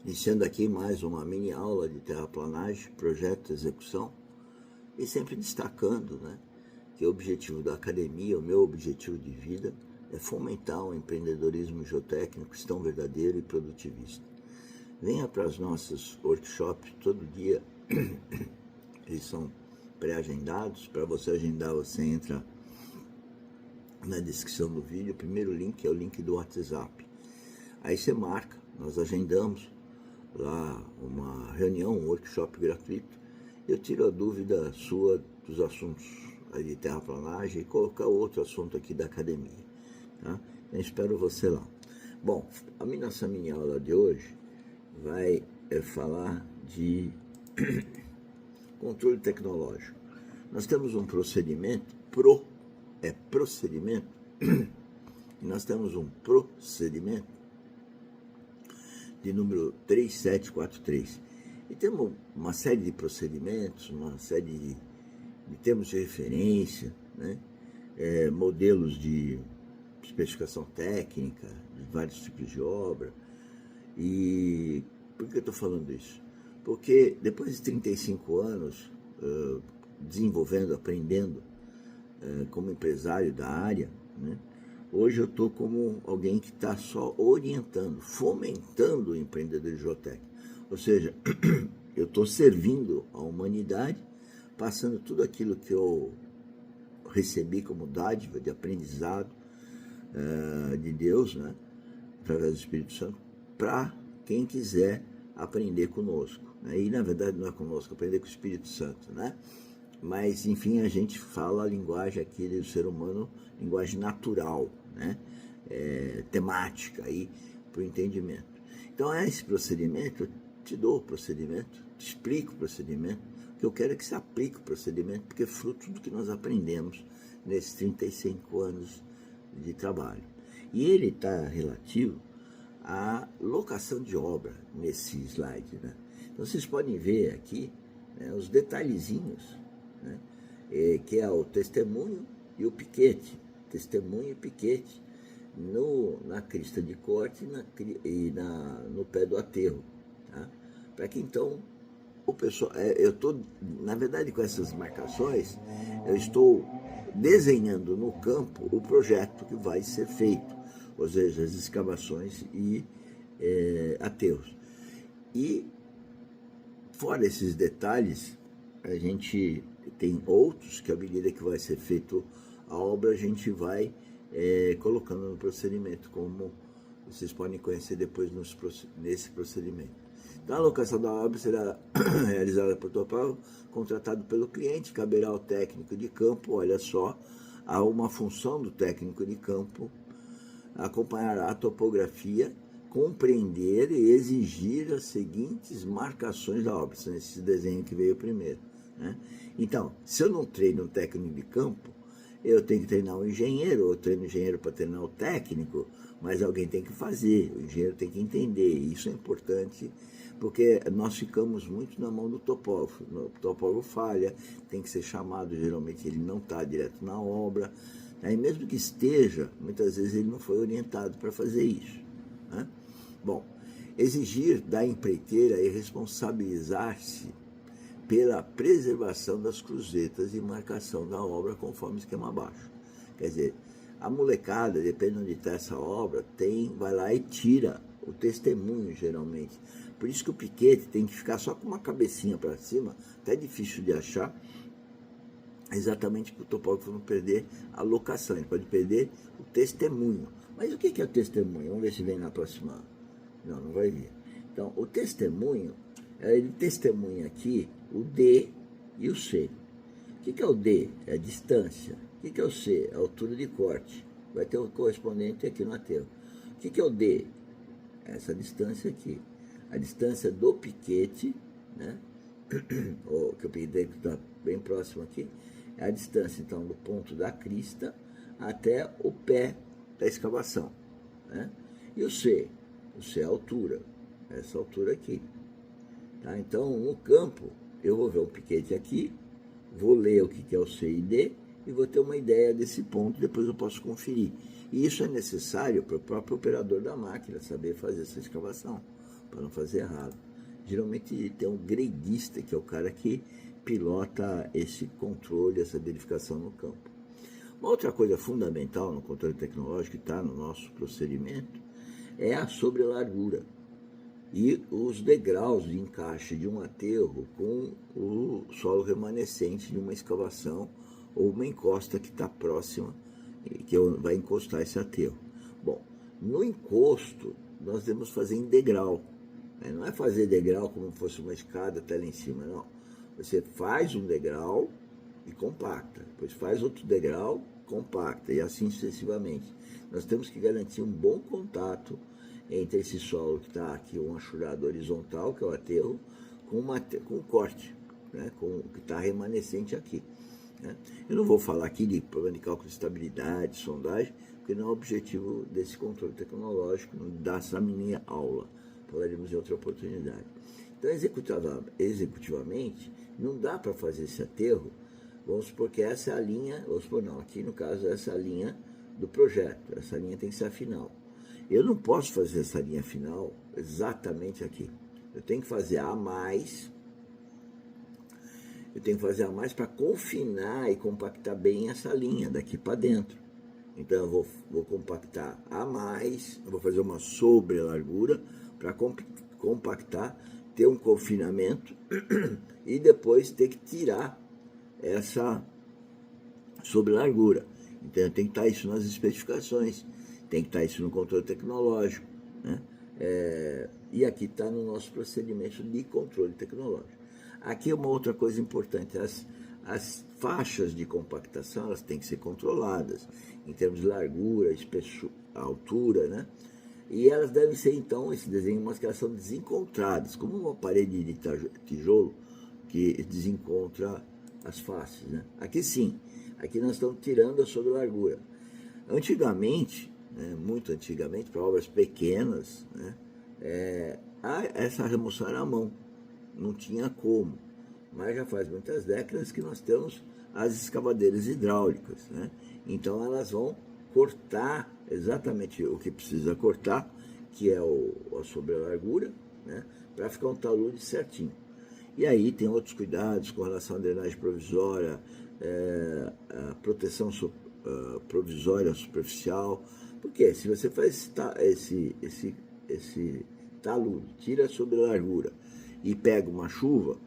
Iniciando aqui mais uma mini aula de terraplanagem, projeto, execução, e sempre destacando, que o objetivo da academia, o meu objetivo de vida, é fomentar o empreendedorismo geotécnico cristão verdadeiro e produtivista. Venha para os nossos workshops todo dia, eles são pré-agendados. Para você agendar, você entra na descrição do vídeo. O primeiro link é o link do WhatsApp. Aí você marca, nós agendamos lá uma reunião, um workshop gratuito. Eu tiro a dúvida sua dos assuntos aí de terraplanagem e colocar outro assunto aqui da academia, tá? Eu espero você lá. Bom, a nossa mini aula de hoje vai falar de controle tecnológico. Nós temos um procedimento, procedimento, e nós temos um procedimento de número 3743. E temos uma série de procedimentos, uma série de termos de referência, modelos de especificação técnica, de vários tipos de obra. E por que eu estou falando isso? Porque depois de 35 anos desenvolvendo, aprendendo como empresário da área, hoje eu estou como alguém que está só orientando, fomentando o empreendedorismo geotécnico. Ou seja, eu estou servindo a humanidade, passando tudo aquilo que eu recebi como dádiva de aprendizado de Deus, através do Espírito Santo, para quem quiser aprender conosco. E na verdade não é conosco, aprender com o Espírito Santo, Mas, enfim, a gente fala a linguagem aqui do ser humano, linguagem natural, temática aí para o entendimento. Então, esse procedimento, eu te dou o procedimento, te explico o procedimento, o que eu quero é que você aplique o procedimento, porque é fruto do que nós aprendemos nesses 35 anos de trabalho. E ele está relativo à locação de obra nesse slide, Então, vocês podem ver aqui os detalhezinhos, que é o testemunho e o piquete, testemunho e piquete na crista de corte e no pé do aterro, para que então o pessoal, eu estou, na verdade, com essas marcações, eu estou desenhando no campo o projeto que vai ser feito, ou seja, as escavações e aterros. E fora esses detalhes, a gente tem outros que, à medida que vai ser feito a obra, a gente vai colocando no procedimento, como vocês podem conhecer depois nesse procedimento. Então, a locação da obra será realizada por topógrafo, contratado pelo cliente, caberá ao técnico de campo, olha só, há uma função do técnico de campo, acompanhará a topografia, compreender e exigir as seguintes marcações da obra. São esses desenhos que veio primeiro. Então, se eu não treino um técnico de campo, eu tenho que treinar um engenheiro, eu treino um engenheiro para treinar o técnico, mas alguém tem que fazer, o engenheiro tem que entender. Isso é importante, porque nós ficamos muito na mão do topógrafo. O topógrafo falha, tem que ser chamado, geralmente ele não está direto na obra, e mesmo que esteja, muitas vezes ele não foi orientado para fazer isso. Bom, exigir da empreiteira e responsabilizar-se pela preservação das cruzetas e marcação da obra conforme o esquema abaixo. Quer dizer, a molecada, dependendo de onde está essa obra, vai lá e tira o testemunho, geralmente. Por isso que o piquete tem que ficar só com uma cabecinha para cima, até difícil de achar, exatamente para o topógrafo não perder a locação, ele pode perder o testemunho. Mas o que é o testemunho? Vamos ver se vem na próxima. Não vai vir. Então, o testemunho, ele testemunha aqui o D e o C. O que é o D? É a distância. O que é o C? É a altura de corte. Vai ter o correspondente aqui no aterro. O que é o D? Essa distância aqui. A distância do piquete, que o piquete está bem próximo aqui, é a distância, então, do ponto da crista até o pé da escavação. E o C? O C é a altura, essa altura aqui. Então, no campo, eu vou ver o piquete aqui, vou ler o que é o C e D e vou ter uma ideia desse ponto, depois eu posso conferir. E isso é necessário para o próprio operador da máquina saber fazer essa escavação, para não fazer errado. Geralmente tem um gradista, que é o cara que pilota esse controle, essa verificação no campo. Uma outra coisa fundamental no controle tecnológico que está no nosso procedimento é a sobrelargura e os degraus de encaixe de um aterro com o solo remanescente de uma escavação ou uma encosta que está próxima, que vai encostar esse aterro. Bom, no encosto nós devemos fazer em degrau. Não é fazer degrau como se fosse uma escada até lá em cima, não. Você faz um degrau e compacta, depois faz outro degrau, compacta, e assim sucessivamente. Nós temos que garantir um bom contato entre esse solo que está aqui, uma achurada horizontal, que é o aterro, com um corte, né, que está remanescente aqui. Né. Eu não vou falar aqui de problema de cálculo de estabilidade, sondagem, porque não é o objetivo desse controle tecnológico, dessa minha aula. Falaremos em outra oportunidade. Então, executivamente, não dá para fazer esse aterro, vamos supor que essa é a linha, vamos supor não, aqui no caso essa é a linha do projeto, essa linha tem que ser a final. Eu não posso fazer essa linha final exatamente aqui. Eu tenho que fazer a mais, para confinar e compactar bem essa linha daqui para dentro. Então eu vou compactar a mais, eu vou fazer uma sobrelargura para compactar, ter um confinamento e depois ter que tirar essa sobrelargura. Então tem que estar isso nas especificações, tem que estar isso no controle tecnológico, né? E aqui está no nosso procedimento de controle tecnológico. Aqui é uma outra coisa importante, as faixas de compactação elas têm que ser controladas em termos de largura, espessura, altura, né? E elas devem ser, então, esse desenho mostra que elas são desencontradas, como uma parede de tijolo que desencontra as faces, né? Aqui sim, aqui nós estamos tirando a sobrelargura. Antigamente, né, muito antigamente, para obras pequenas, né, essa remoção era à mão, não tinha como. Mas já faz muitas décadas que nós temos as escavadeiras hidráulicas, né? Então elas vão cortar exatamente o que precisa cortar, que é a sobrelargura, né? Para ficar um talude certinho. E aí tem outros cuidados com relação à drenagem provisória, a proteção provisória superficial. Porque se você faz esse talude, tira a sobrelargura e pega uma chuva,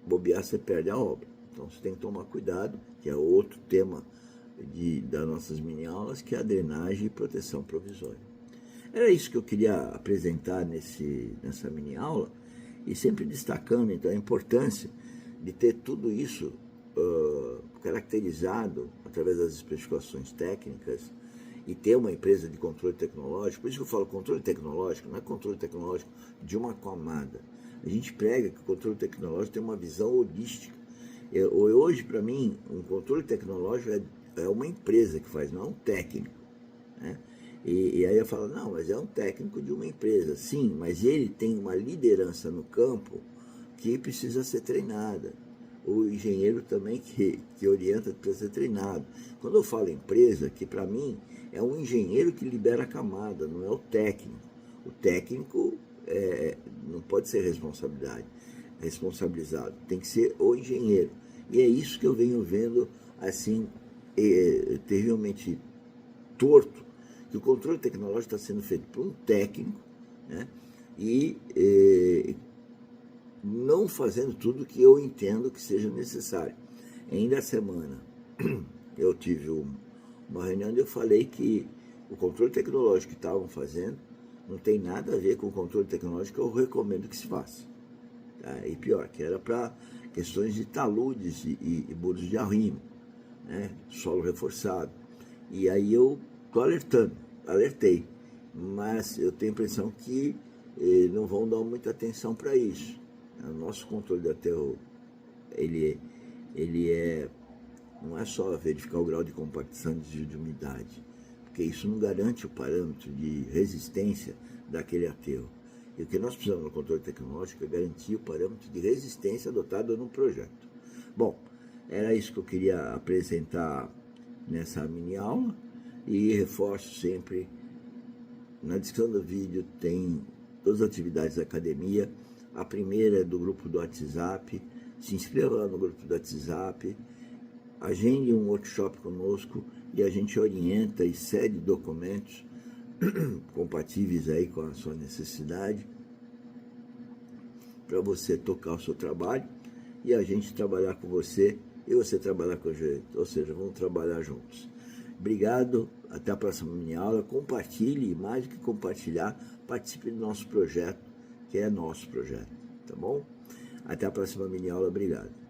bobear, você perde a obra. Então você tem que tomar cuidado, que é outro tema das nossas mini-aulas, que é a drenagem e proteção provisória. Era isso que eu queria apresentar nessa mini-aula, e sempre destacando então a importância de ter tudo isso caracterizado através das especificações técnicas e ter uma empresa de controle tecnológico. Por isso que eu falo controle tecnológico, não é controle tecnológico de uma camada. A gente prega que o controle tecnológico tem uma visão holística. Hoje, para mim, um controle tecnológico é uma empresa que faz, não é um técnico, né? E aí eu falo, não, mas é um técnico de uma empresa. Sim, mas ele tem uma liderança no campo que precisa ser treinada. O engenheiro também que orienta precisa ser treinado. Quando eu falo empresa, que para mim é um engenheiro que libera a camada, não é o técnico. O técnico não pode ser responsabilizado, tem que ser o engenheiro. E é isso que eu venho vendo assim, terrivelmente torto, que o controle tecnológico está sendo feito por um técnico, né? E não fazendo tudo que eu entendo que seja necessário. Ainda a semana eu tive uma reunião onde eu falei que o controle tecnológico que estavam fazendo não tem nada a ver com o controle tecnológico que eu recomendo que se faça. Tá? E pior, que era para questões de taludes e muros de arrimo, né? Solo reforçado. E aí eu estou alertei, mas eu tenho a impressão que não vão dar muita atenção para isso. O nosso controle de aterro, não é só verificar o grau de compactação e desvio de umidade, porque isso não garante o parâmetro de resistência daquele aterro. E o que nós precisamos no controle tecnológico é garantir o parâmetro de resistência adotado no projeto. Bom, era isso que eu queria apresentar nessa mini aula, e reforço sempre, na descrição do vídeo tem todas as atividades da academia. A primeira é do grupo do WhatsApp. Se inscreva lá no grupo do WhatsApp, agende um workshop conosco e a gente orienta e cede documentos compatíveis aí com a sua necessidade para você tocar o seu trabalho e a gente trabalhar com você e você trabalhar com a gente, ou seja, vamos trabalhar juntos. Obrigado, até a próxima mini aula. Compartilhe, mais do que compartilhar, participe do nosso projeto, que é nosso projeto, tá bom? Até a próxima mini aula, obrigado.